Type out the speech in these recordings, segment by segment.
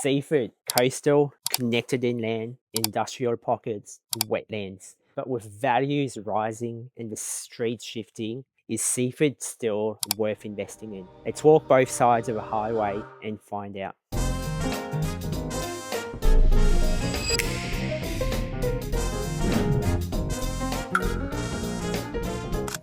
Seaford, coastal, connected inland, industrial pockets, wetlands. But with values rising and the streets shifting, is Seaford still worth investing in? Let's walk both sides of a highway and find out.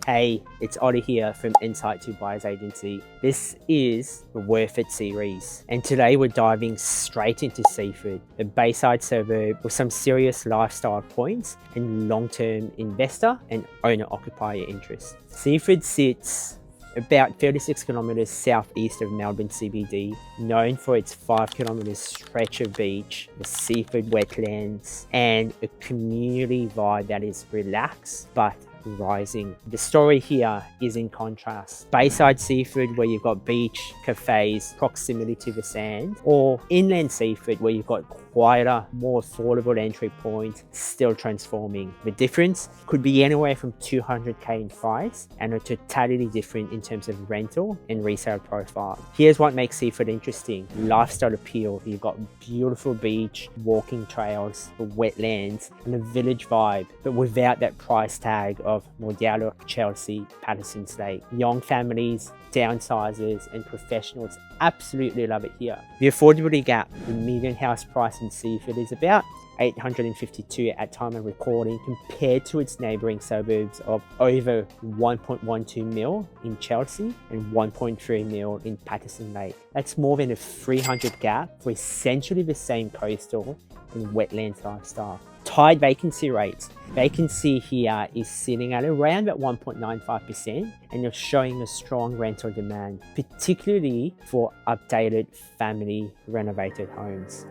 Hey, it's Otter here from Insighto Buyers Agency. This is the Worth It series, and today we're diving straight into Seaford, a Bayside suburb with some serious lifestyle points and long-term investor and owner-occupier interest. Seaford sits about 36 kilometres southeast of Melbourne CBD, known for its 5 kilometre stretch of beach, the Seaford Wetlands, and a community vibe that is relaxed but rising. The story here is in contrast. Bayside Seaford, where you've got beach, cafes, proximity to the sand, or inland Seaford, where you've got quieter, more affordable entry point, still transforming. The difference could be anywhere from 200k in price and a totality different in terms of rental and resale profile. Here's what makes Seaford interesting. Lifestyle appeal. You've got beautiful beach, walking trails, wetlands, and a village vibe, but without that price tag of Mordialloc, Chelsea, Paterson Lakes. Young families, downsizers, and professionals absolutely love it here. The affordability gap, the median house price in Seaford is about $852 at time of recording, compared to its neighbouring suburbs of over 1.12 mil in Chelsea and 1.3 mil in Paterson Lakes. That's more than a 300 gap for essentially the same coastal and wetlands lifestyle. Tied vacancy rates. Vacancy here is sitting at around about 1.95%, and you're showing a strong rental demand, particularly for updated family renovated homes.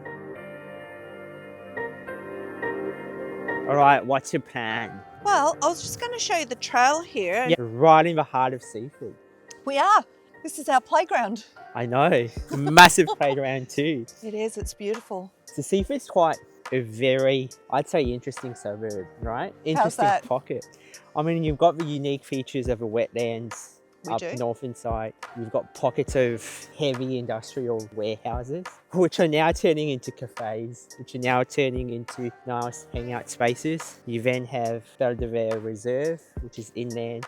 All right, what's your plan? Well, I was just going to show you the trail here. Yeah, right in the heart of Seaford. We are. This is our playground. I know, it's a massive playground too. It is, it's beautiful. So Seaford's quite a very, I'd say, interesting suburb, right? Interesting that? pocket. I mean, you've got the unique features of the wetlands We up do. north and side. You've got pockets of heavy industrial warehouses, which are now turning into cafes, which are now turning into nice hangout spaces. You then have Belvedere Reserve, which is inland.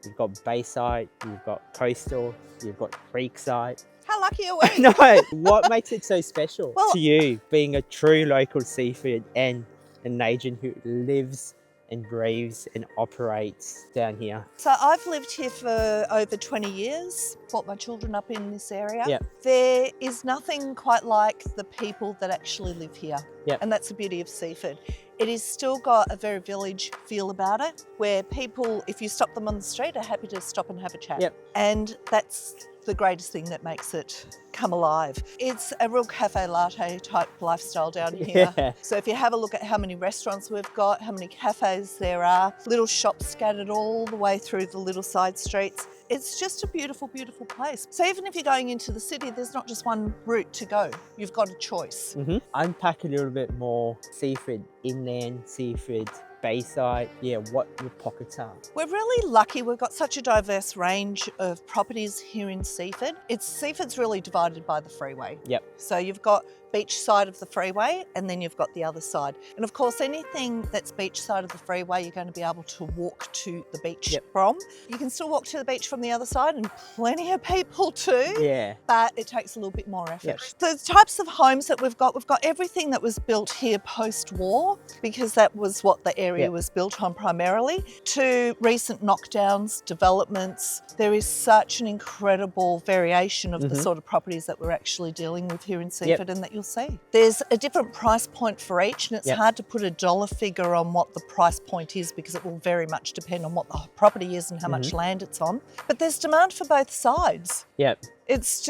You've got Bayside, you've got coastal, you've got Creekside. How lucky are we? No, what makes it so special Well, to you, being a true local Seaford and an agent who lives and breathes and operates down here? So I've lived here for over 20 years, brought my children up in this area. Yep. There is nothing quite like the people that actually live here. Yep. And that's the beauty of Seaford. It has still got a very village feel about it, where people, if you stop them on the street, are happy to stop and have a chat. Yep. And that's the greatest thing that makes it come alive. It's a real cafe latte type lifestyle down here. Yeah. So if you have a look at how many restaurants we've got, how many cafes there are, little shops scattered all the way through the little side streets, it's just a beautiful, beautiful place. So even if you're going into the city, there's not just one route to go. You've got a choice. Unpack a little bit more. Seaford, inland, Seaford, Bayside, yeah, what your pockets are. We're really lucky. We've got such a diverse range of properties here in Seaford. Seaford's really divided by the freeway. Yep. So you've got beach side of the freeway, and then you've got the other side. And of course, anything that's beach side of the freeway, you're going to be able to walk to the beach from. You can still walk to the beach from the other side, and plenty of people too. Yeah. But it takes a little bit more effort. Yep. The types of homes that we've got everything that was built here post-war, because that was what the area was built on primarily, to recent knockdowns, developments. There is such an incredible variation of the sort of properties that we're actually dealing with here in Seaford and that you'll see. There's a different price point for each, and it's hard to put a dollar figure on what the price point is, because it will very much depend on what the property is and how much land it's on. But there's demand for both sides. Yep. It's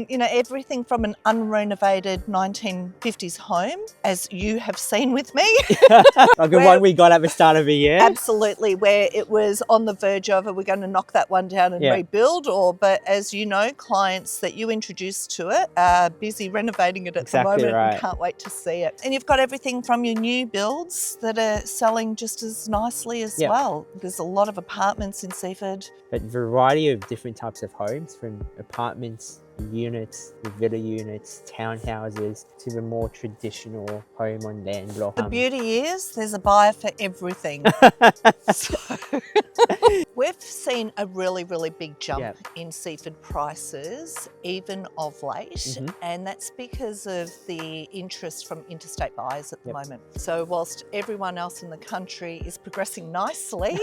you know, everything from an unrenovated 1950s home, as you have seen with me. Like the one we got at the start of the year. Absolutely, where it was on the verge of, are we going to knock that one down and rebuild? But as you know, clients that you introduced to it are busy renovating it at the moment and can't wait to see it. And you've got everything from your new builds that are selling just as nicely as well. There's a lot of apartments in Seaford. But variety of different types of homes, from apartments units, the villa units, townhouses, to the more traditional home on land block. The beauty is there's a buyer for everything. So we've seen a really, really big jump in Seaford prices, even of late, and that's because of the interest from interstate buyers at the moment. So whilst everyone else in the country is progressing nicely,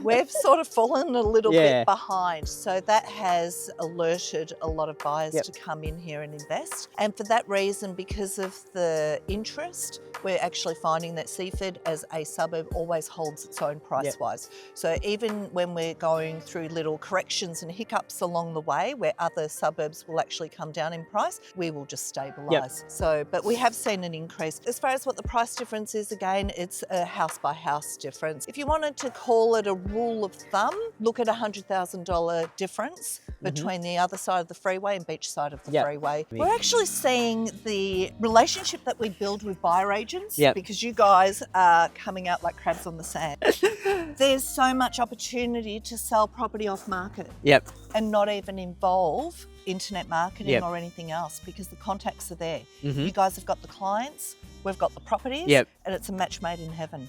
we've sort of fallen a little bit behind. So that has alerted a lot of buyers to come in here and invest. And for that reason, because of the interest, we're actually finding that Seaford as a suburb always holds its own price-wise. So even when we're going through little corrections and hiccups along the way where other suburbs will actually come down in price, we will just stabilise. So, but we have seen an increase. As far as what the price difference is, again, it's a house by house difference. If you wanted to call it a rule of thumb, look at $100,000 difference between the other side of the freeway and beach side of the freeway. We're actually seeing the relationship that we build with buyer agents, because you guys are coming out like crabs on the sand. There's so much opportunity to sell property off market and not even involve internet marketing or anything else, because the contacts are there. You guys have got the clients, we've got the properties, and it's a match made in heaven.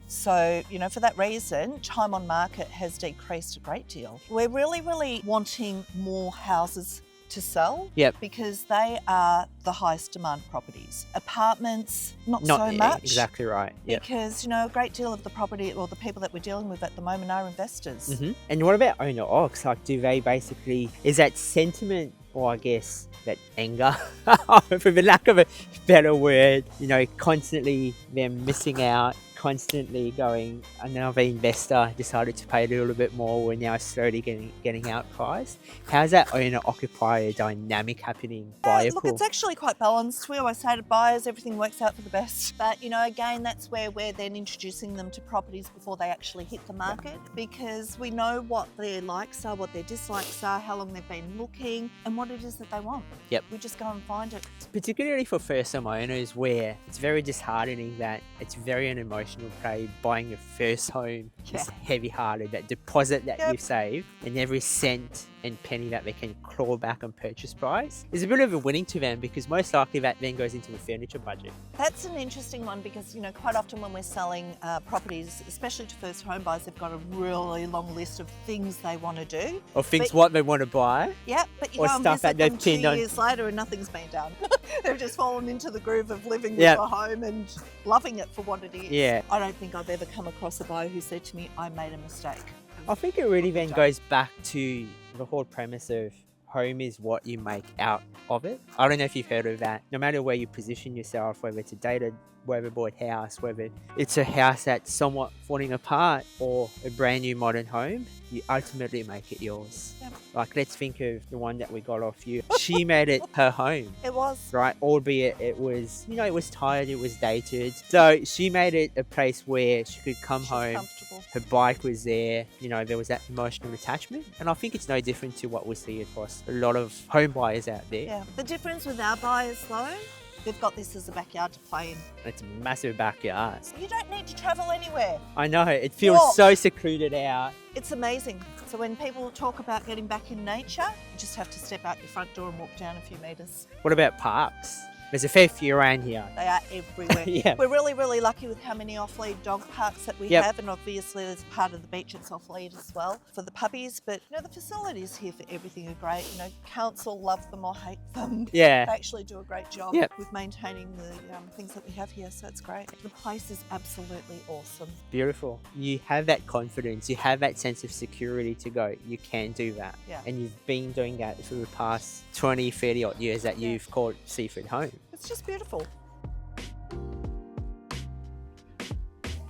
So, you know, for that reason, time on market has decreased a great deal. We're really, really wanting more houses to sell because they are the highest demand properties. Apartments, not so much. Exactly right. Because, you know, a great deal of the property or the people that we're dealing with at the moment are investors. And what about owner-occupiers? Like, do they basically, is that sentiment, or I guess that anger, for the lack of a better word, you know, constantly them missing out, constantly going, another investor decided to pay a little bit more, we're now slowly getting outpriced. How's that owner-occupier dynamic happening? Look, it's actually quite balanced. We always say to buyers, everything works out for the best. But, you know, again, that's where we're then introducing them to properties before they actually hit the market, because we know what their likes are, what their dislikes are, how long they've been looking, and what it is that they want. We just go and find it. Particularly for first-time owners, where it's very disheartening that it's very an emotional play. Buying your first home is heavy-hearted. That deposit that you've saved and every cent and penny that they can claw back on purchase price is a bit of a winning to them, because most likely that then goes into the furniture budget. That's an interesting one, because, you know, quite often when we're selling properties, especially to first home buyers, they've got a really long list of things they want to do. Or things what they want to buy. But you go and visit them 2 years later and nothing's been done. They've just fallen into the groove of living with a home and loving it for what it is. I don't think I've ever come across a buyer who said to me, I made a mistake. I think it really then goes back to the whole premise of home is what you make out of it. I don't know if you've heard of that. No matter where you position yourself, whether it's a dated weatherboard house, whether it's a house that's somewhat falling apart or a brand new modern home, you ultimately make it yours. Like, let's think of the one that we got off you. She made it her home. It was. Right? Albeit it was, you know, it was tired, it was dated. So she made it a place where she could come home. Her bike was there, you know, there was that emotional attachment. And I think it's no different to what we see across a lot of home buyers out there. The difference with our buyers though, they've got this as a backyard to play in. It's a massive backyard. You don't need to travel anywhere. I know, it feels so secluded out. It's amazing. So when people talk about getting back in nature, you just have to step out your front door and walk down a few metres. What about parks? There's a fair few around here. They are everywhere. We're really, really lucky with how many off-lead dog parks that we have, and obviously there's part of the beach it's off-lead as well for the puppies. But, you know, the facilities here for everything are great. You know, council love them or hate them. They actually do a great job with maintaining the things that we have here, so it's great. The place is absolutely awesome. Beautiful. You have that confidence, you have that sense of security to go, you can do that. And you've been doing that for the past 20, 30 odd years that you've called Seaford home. It's just beautiful.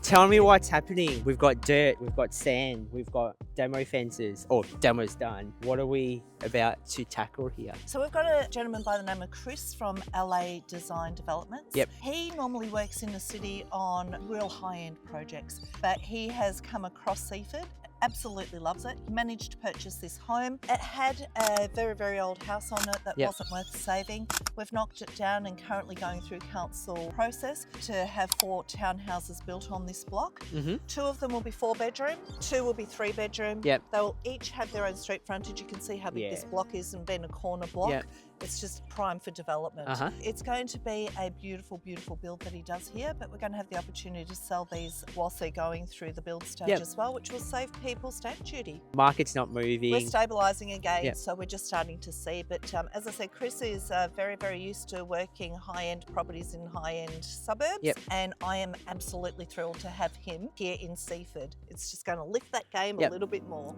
Tell me what's happening. We've got dirt, we've got sand, we've got demo fences, or demo's done. What are we about to tackle here? So we've got a gentleman by the name of Chris from LA Design Developments. He normally works in the city on real high-end projects, but he has come across Seaford absolutely loves it. He managed to purchase this home. It had a very, very old house on it that wasn't worth saving. We've knocked it down and currently going through council process to have 4 townhouses built on this block. 2 of them will be 4-bedroom, 2 will be 3-bedroom. They'll each have their own street frontage. You can see how big this block is and being a corner block. It's just prime for development. It's going to be a beautiful, beautiful build that he does here, but we're going to have the opportunity to sell these whilst they're going through the build stage as well, which will save people stamp duty. Market's not moving. We're stabilising again, so we're just starting to see. But as I said, Chris is very, very used to working high-end properties in high-end suburbs, and I am absolutely thrilled to have him here in Seaford. It's just going to lift that game a little bit more.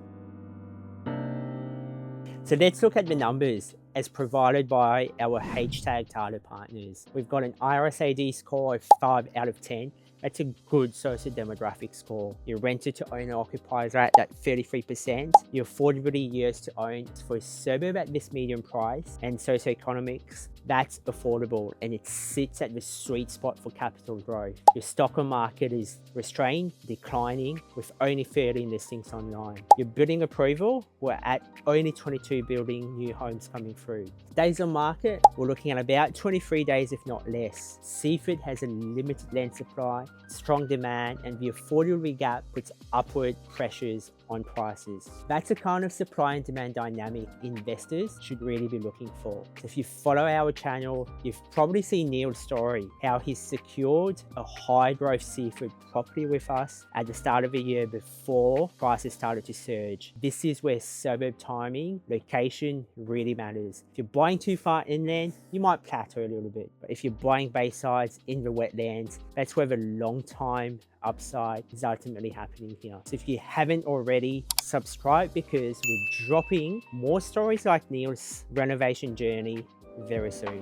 So let's look at the numbers as provided by our hashtag data partners. We've got an IRSAD score of 5 out of 10. That's a good socio-demographic score. Your rented to owner-occupiers are at that 33%. Your affordability years to own for a suburb at this medium price and socioeconomics, that's affordable and it sits at the sweet spot for capital growth. Your stock on market is restrained, declining, with only 30 listings online. Your building approval, we're at only 22 building new homes coming through. Days on market, we're looking at about 23 days if not less. Seaford has a limited land supply, strong demand, and the affordability gap puts upward pressures on prices. That's the kind of supply and demand dynamic investors should really be looking for. So if you follow our channel, you've probably seen Neil's story, how he secured a high growth Seaford property with us at the start of the year before prices started to surge. This is where suburb timing, location really matters. If you're buying too far inland, you might plateau a little bit. But if you're buying Baysides in the wetlands, that's where the long time upside is ultimately happening here. So if you haven't already, subscribe because we're dropping more stories like Neil's renovation journey very soon.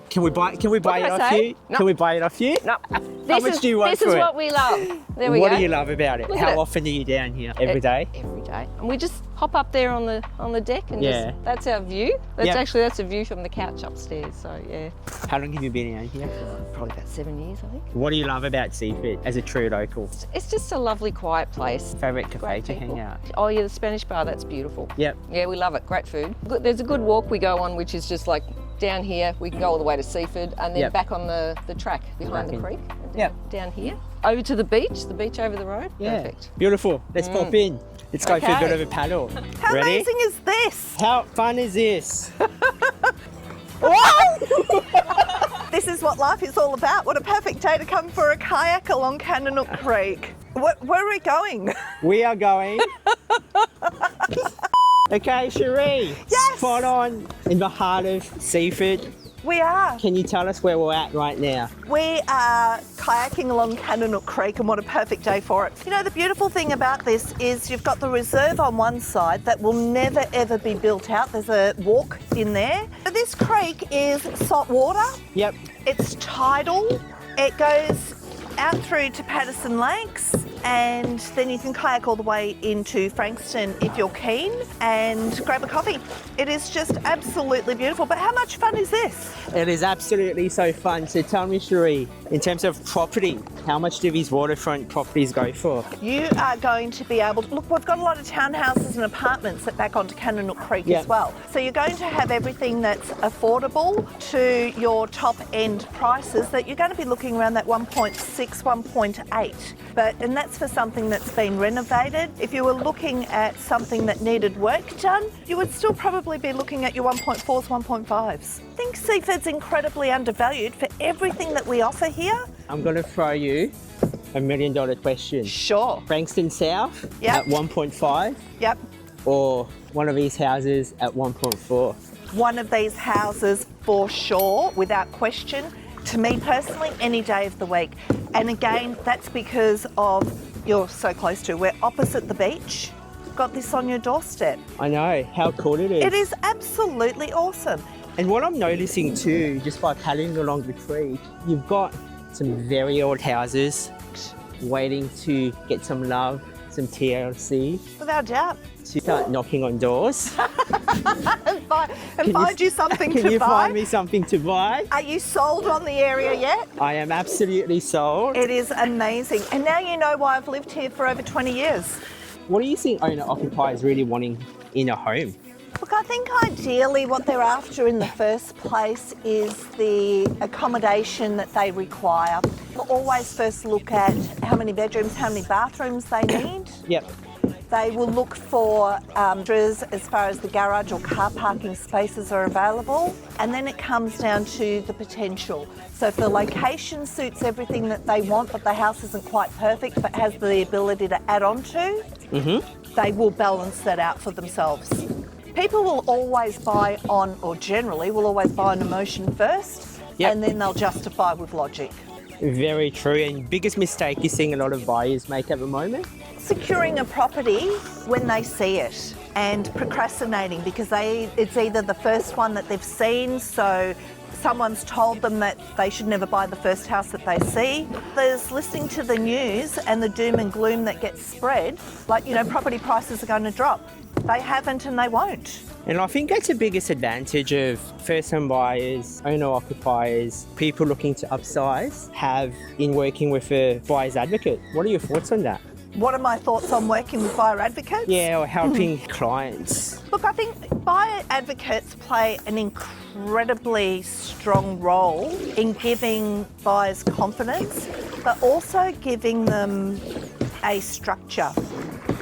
Can we buy it off you? No. Can we buy it off you? No. How much do you want for it? This is what we love. There we go. What do you love about it? How often are you down here? Every day? Every day. And we just hop up there on the deck and just, that's our view. That's a view from the couch upstairs. So yeah. How long have you been out here? Probably about 7 years, I think. What do you love about Seaford as a true local? It's just a lovely, quiet place. Favourite cafe to hang out? Oh yeah, the Spanish bar, that's beautiful. Yep. Yeah, we love it. Great food. There's a good walk we go on, which is just like down here. We can go all the way to Seaford and then back on the track behind the creek. And down here. Over to the beach over the road. Perfect. Beautiful. Let's pop in. Let's go for a bit of a paddle. How Ready? amazing is this? How fun is this? This is what life is all about. What a perfect day to come for a kayak along Kananook Creek. Where are we going? We are going. Okay, Cherie. Yes. Spot on in the heart of Seaford. We are. Can you tell us where we're at right now? We are kayaking along Kananook Creek and what a perfect day for it. You know, the beautiful thing about this is you've got the reserve on one side that will never ever be built out. There's a walk in there. But this creek is salt water. Yep. It's tidal. It goes out through to Paterson Lakes and then you can kayak all the way into Frankston if you're keen and grab a coffee. It is just absolutely beautiful. But how much fun is this? It is absolutely so fun. So tell me, Cherie, in terms of property, how much do these waterfront properties go for? You are going to be able to, look, we've got a lot of townhouses and apartments that back onto Kananook Creek as well. So you're going to have everything that's affordable to your top end prices that you're going to be looking around that 1.6, 1.8. And that's for something that's been renovated. If you were looking at something that needed work done, you would still probably be looking at your 1.4s, 1.5s. I think Seaford's incredibly undervalued for everything that we offer here. I'm going to throw you $1 million question. Sure. Frankston South at 1.5? Yep. Or one of these houses at 1.4? One of these houses for sure, without question. To me personally, any day of the week. And again, that's because of you're so close to. We're opposite the beach. Got this on your doorstep. I know, how cool it is. It is absolutely awesome. And what I'm noticing too, just by paddling along the creek, you've got some very old houses waiting to get some love, some TLC. Without doubt. To start knocking on doors. and find you something to buy. Can you find me something to buy? Are you sold on the area yet? I am absolutely sold. It is amazing. And now you know why I've lived here for over 20 years. What do you think owner-occupiers really wanting in a home? Look, I think ideally what they're after in the first place is the accommodation that they require. We'll always first look at how many bedrooms, how many bathrooms they need. Yep. They will look for as far as the garage or car parking spaces are available. And then it comes down to the potential. So if the location suits everything that they want, but the house isn't quite perfect, but has the ability to add on to, they will balance that out for themselves. People will always buy on, or generally will always buy on emotion first, and then they'll justify with logic. Very true. And biggest mistake you're seeing a lot of buyers make at the moment? Securing a property when they see it and procrastinating because it's either the first one that they've seen, so someone's told them that they should never buy the first house that they see. There's listening to the news and the doom and gloom that gets spread, like, property prices are going to drop. They haven't and they won't. And I think that's the biggest advantage of first-home buyers, owner-occupiers, people looking to upsize, have in working with a buyer's advocate. What are your thoughts on that? What are my thoughts on working with buyer advocates? Yeah, or helping clients. Look, I think buyer advocates play an incredibly strong role in giving buyers confidence, but also giving them a structure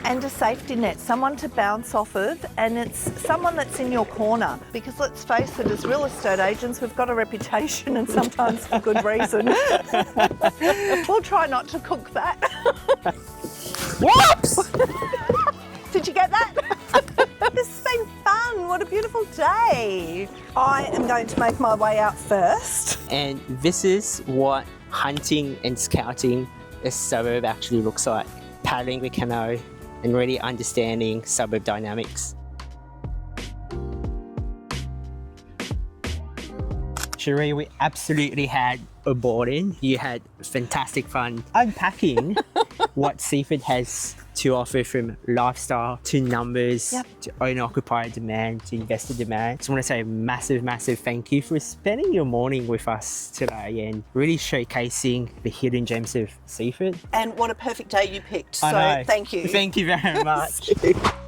and a safety net, someone to bounce off of, and it's someone that's in your corner. Because let's face it, as real estate agents, we've got a reputation, and sometimes for good reason. We'll try not to cook that. Whoops! Did you get that? This has been fun. What a beautiful day. I am going to make my way out first. And this is what hunting and scouting a suburb actually looks like. Paddling the canoe and really understanding suburb dynamics. Cherie, we absolutely had a ball in. You had fantastic fun unpacking what Seaford has to offer, from lifestyle to numbers, to owner-occupier demand, to investor demand. Just want to say a massive, massive thank you for spending your morning with us today and really showcasing the hidden gems of Seaford. And what a perfect day you picked. So thank you. Thank you very much.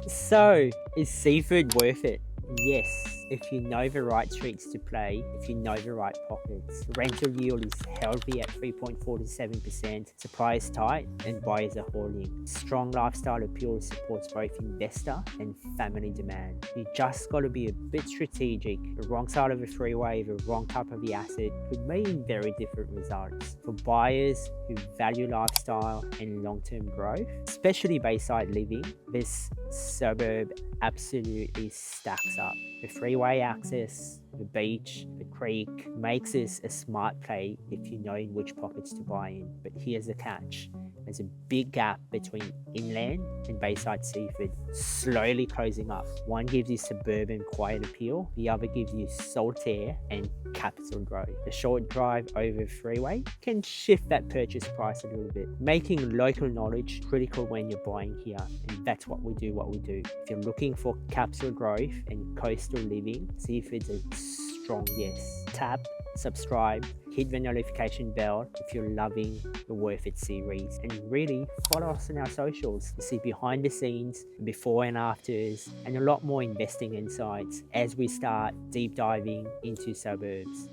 So, is Seaford worth it? Yes. If you know the right streets to play, if you know the right pockets. Rental yield is healthy at 3.4 to 7%, supply is tight and buyers are hoarding. Strong lifestyle appeal supports both investor and family demand. You just got to be a bit strategic. The wrong side of the freeway, the wrong type of the asset could mean very different results. For buyers who value lifestyle and long-term growth, especially Bayside living, this suburb absolutely stacks up. The freeway access, the beach, the creek makes this a smart play if you know in which pockets to buy in. But here's the catch. There's a big gap between inland and Bayside Seaford, slowly closing up. One gives you suburban quiet appeal, the other gives you salt air and capital growth. The short drive over freeway can shift that purchase price a little bit, making local knowledge critical when you're buying here. And that's what we do. If you're looking for capital growth and coastal living, Seaford's a strong yes. Tap, subscribe, hit the notification bell if you're loving the Worth It series, and really follow us on our socials to see behind the scenes, before and afters, and a lot more investing insights as we start deep diving into suburbs.